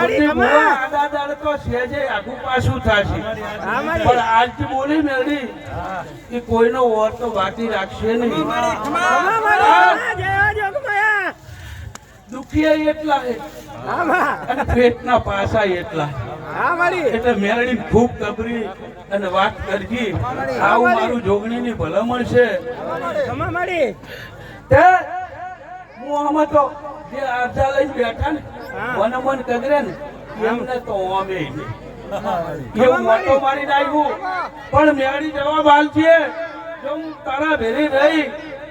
મારી આડા દાડ તો સેજે આગુ પાછું થાશે પણ આજથી બોલી મેળી કે કોઈનો ઓર તો બાકી રાખશે નહીં દુખિયા એટલા અને પેટના પાસા એટલા એટલે મેરડી ખૂબ ગભરી અને વાત કરજી આવું મારું જોગણીની ભલામણ છે તે હું આમાં તો જે આધા લઈને બેઠા ને મને મન કગરે ને એમને તો અમે એવું મોટો મારી નાખ્યું પણ મેળી જવાબ આલજે જો હું તારા ભેરી રહી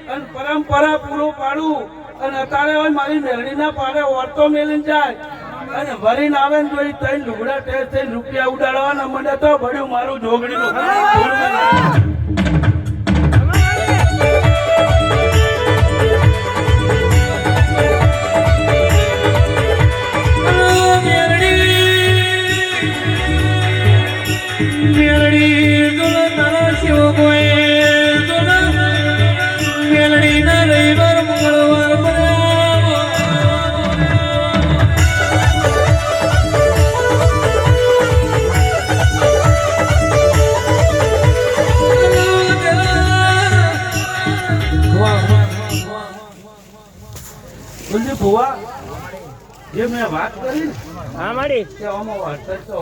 અને પરંપરા પૂરો પાડું અને અત્યારે હોય મારી મેળડીના પાડે ઓરતો મેલીને જાય અને ભરીને આવે ને જોઈ તઈ લુગડા ટેસ્ટ થઈને રૂપિયા ઉડાડવાના મને તો ભર્યું મારું જોગડીનું જે મેં વાત કરી ને કે આમાં વળતર તો